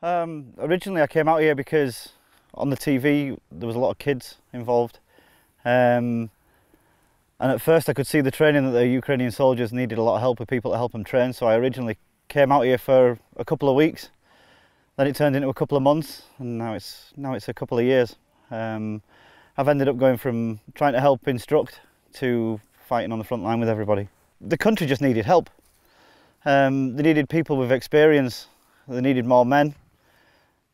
Originally I came out here because on the TV there was a lot of kids involved, and at first I could see the training that the Ukrainian soldiers needed a lot of help with people to help them train, so I originally came out here for a couple of weeks, then it turned into a couple of months, and now it's a couple of years. I've ended up going from trying to help instruct to fighting on the front line with everybody. The country just needed help. They needed people with experience, they needed more men,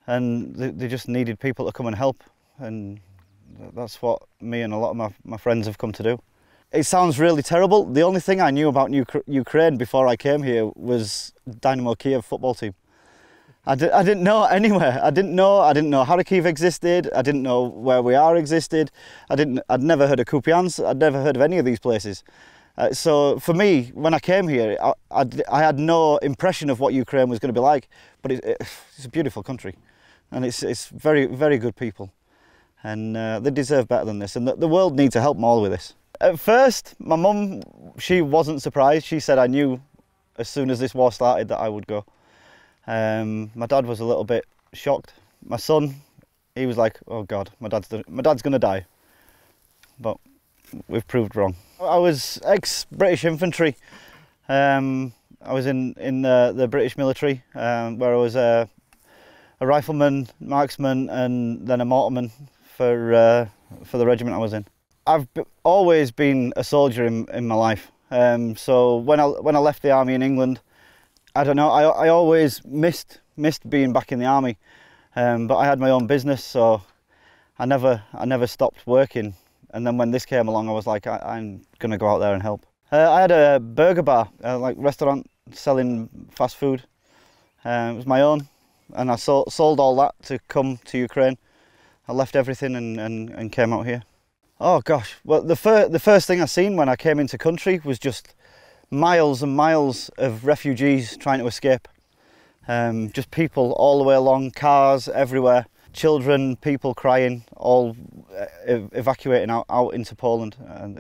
and they just needed people to come and help, and that's what me and a lot of my friends have come to do. It sounds really terrible. The only thing I knew about Ukraine before I came here was Dynamo Kiev football team. I didn't know anywhere. I didn't know Kharkiv existed. I didn't know where we are existed. I'd never heard of Kupiansk. I'd never heard of any of these places. So for me, when I came here, I had no impression of what Ukraine was going to be like. But it's a beautiful country, and it's very, very good people, and they deserve better than this. And the world needs to help more with this. At first, my mum, she wasn't surprised. She said I knew as soon as this war started that I would go. My dad was a little bit shocked. My son, he was like, "Oh God, my dad's going to die." But we've proved wrong. I was ex-British infantry. I was in the British military, where I was a rifleman, marksman, and then a mortarman for the regiment I was in. I've always been a soldier in my life. So when I left the army in England, I don't know, I always missed being back in the army. But I had my own business, so I never stopped working. And then when this came along, I was like, I'm going to go out there and help. I had a burger bar, like restaurant, selling fast food. It was my own, and I sold all that to come to Ukraine. I left everything and came out here. Oh gosh, well the first thing I seen when I came into country was just miles and miles of refugees trying to escape. Just people all the way along, cars everywhere. Children, people crying, all evacuating out into Poland, and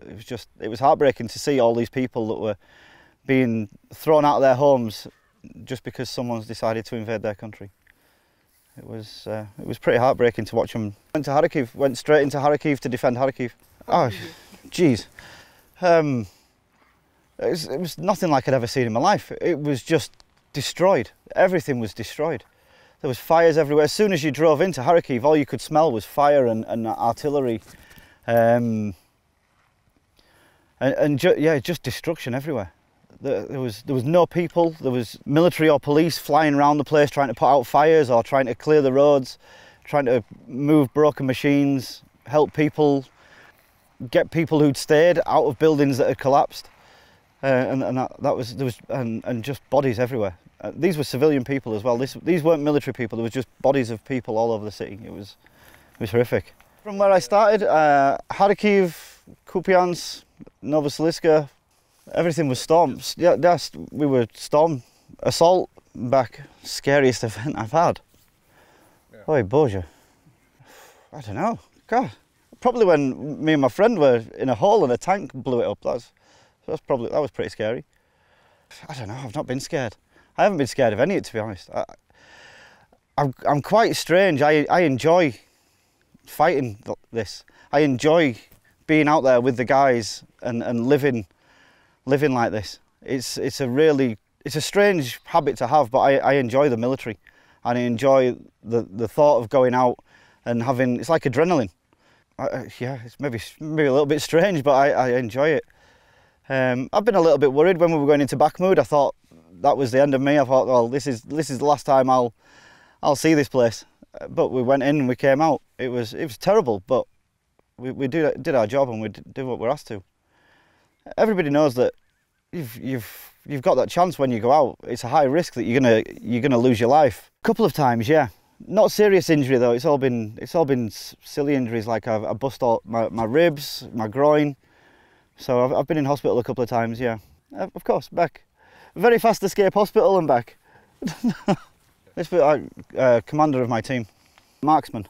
it was heartbreaking to see all these people that were being thrown out of their homes just because someone's decided to invade their country. It was pretty heartbreaking to watch them. Went straight into Kharkiv to defend Kharkiv. Oh, geez, it was nothing like I'd ever seen in my life. It was just destroyed. Everything was destroyed. There was fires everywhere. As soon as you drove into Kharkiv, all you could smell was fire and artillery, just destruction everywhere. There was no people. There was military or police flying around the place trying to put out fires or trying to clear the roads, trying to move broken machines, help people, get people who'd stayed out of buildings that had collapsed, and just bodies everywhere. These were civilian people as well. These weren't military people. There was just bodies of people all over the city. It was horrific. From where I started, Kharkiv, Kupiansk, Novosibirsk, everything was stormed. Yeah, we were storm assault back. Scariest event I've had. Yeah. Oi, Boże. I don't know. God, probably when me and my friend were in a hole and a tank blew it up. That was pretty scary. I don't know. I've not been scared. I haven't been scared of any of it, to be honest. I'm quite strange. I enjoy fighting this. I enjoy being out there with the guys and living like this. It's a strange habit to have, but I enjoy the military, and I enjoy the thought of going out and having. It's like adrenaline. Yeah, it's maybe a little bit strange, but I enjoy it. I've been a little bit worried when we were going into Bakhmut. I thought that was the end of me. I thought, well, this is the last time I'll see this place. But we went in and we came out. It was terrible, but we did our job and we did what we're asked to. Everybody knows that you've got that chance when you go out. It's a high risk that you're gonna lose your life. A couple of times, yeah. Not serious injury though. It's all been silly injuries, like I bust all my ribs, my groin. So I've been in hospital a couple of times, yeah. Of course, back. Very fast escape hospital and back. This is commander of my team, marksman.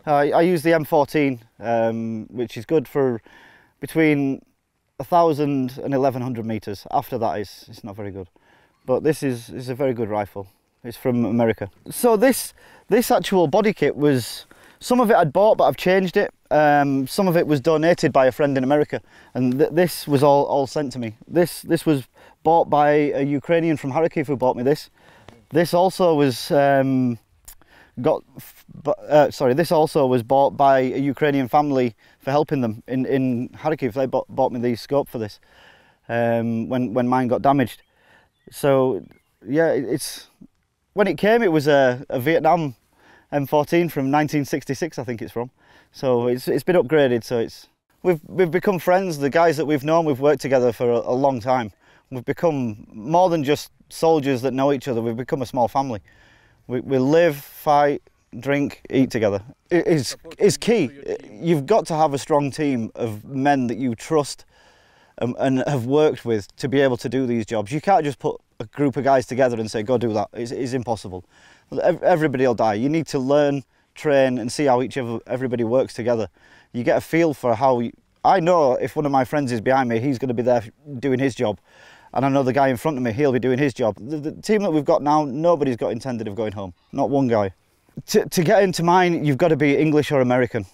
I use the M14, which is good for between 1,000 and 1,100 meters. After that, it's not very good. But this is a very good rifle. It's from America. So this actual body kit was, some of it I'd bought but I've changed it. Some of it was donated by a friend in America, and this was all sent to me. This was bought by a Ukrainian from Kharkiv who bought me this. This also was this also was bought by a Ukrainian family for helping them in Kharkiv. They bought me the scope for this when mine got damaged. So yeah, when it came, it was a Vietnam M14 from 1966, I think it's from. So it's been upgraded. So we've become friends. The guys that we've known, we've worked together for a long time. We've become more than just soldiers that know each other. We've become a small family. We live, fight, drink, eat together. It's key. You've got to have a strong team of men that you trust and have worked with to be able to do these jobs. You can't just put a group of guys together and say, go do that. It's impossible. Everybody will die. You need to learn, train and see how everybody works together. You get a feel for how... I know if one of my friends is behind me, he's going to be there doing his job. And I know the guy in front of me, he'll be doing his job. The team that we've got now, nobody's got intended of going home. Not one guy. To get into mine, you've got to be English or American.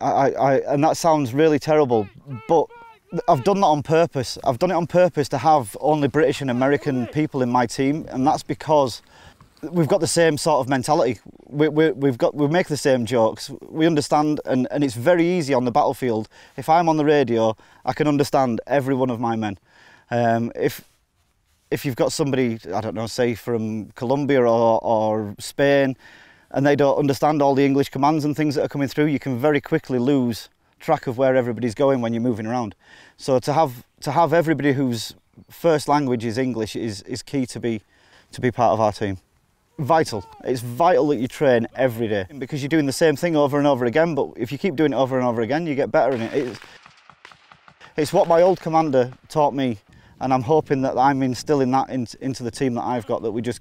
And that sounds really terrible, but I've done that on purpose. I've done it on purpose to have only British and American people in my team, and that's because we've got the same sort of mentality. We make the same jokes. We understand, and it's very easy on the battlefield. If I'm on the radio, I can understand every one of my men. If you've got somebody, I don't know, say from Colombia or Spain, and they don't understand all the English commands and things that are coming through, you can very quickly lose track of where everybody's going when you're moving around. So to have everybody whose first language is English is key to be part of our team. Vital. It's vital that you train every day, because you're doing the same thing over and over again, but if you keep doing it over and over again, you get better in it. It's what my old commander taught me, and I'm hoping that I'm instilling that into the team that I've got, that we just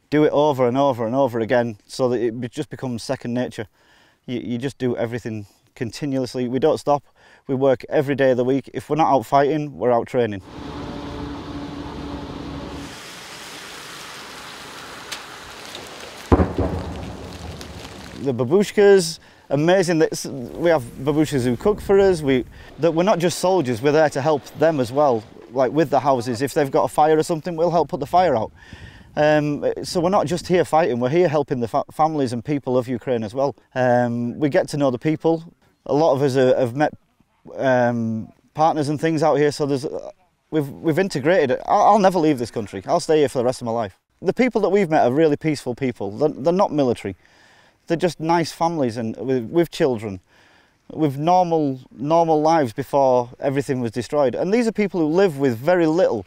do it over and over and over again, so that it just becomes second nature. You just do everything continuously. We don't stop. We work every day of the week. If we're not out fighting, we're out training. The babushkas, amazing that we have babushkas who cook for us. That we're not just soldiers, we're there to help them as well. Like with the houses, if they've got a fire or something, we'll help put the fire out. So we're not just here fighting, we're here helping the families and people of Ukraine as well. We get to know the people. A lot of us have met partners and things out here, so we've integrated. I'll never leave this country. I'll stay here for the rest of my life. The people that we've met are really peaceful people. They're not military. They're just nice families and with children, with normal lives before everything was destroyed. And these are people who live with very little,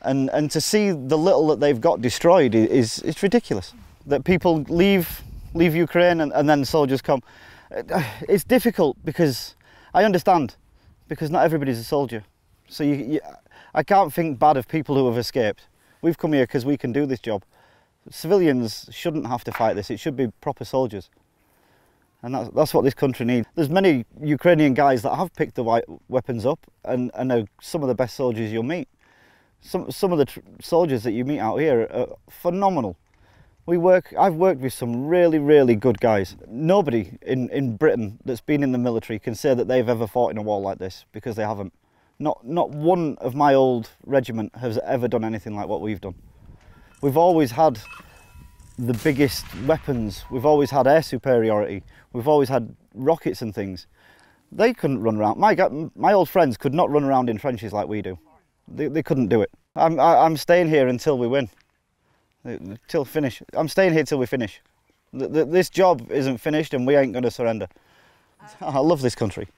and to see the little that they've got destroyed it's ridiculous. That people leave Ukraine and then soldiers come. It's difficult, because I understand, because not everybody's a soldier. So I can't think bad of people who have escaped. We've come here because we can do this job. Civilians shouldn't have to fight this. It should be proper soldiers, and that's what this country needs. There's many Ukrainian guys that have picked the weapons up and are some of the best soldiers you'll meet. Some of the soldiers that you meet out here are phenomenal. I've worked with some really good guys. Nobody in Britain that's been in the military can say that they've ever fought in a war like this, because they haven't. Not one of my old regiment has ever done anything like what we've done. We've always had the biggest weapons, we've always had air superiority, we've always had rockets and things. They couldn't run around. My old friends could not run around in trenches like we do. They couldn't do it. I'm staying here until we win, till finish. I'm staying here till we finish. This job isn't finished and we ain't going to surrender. I love this country.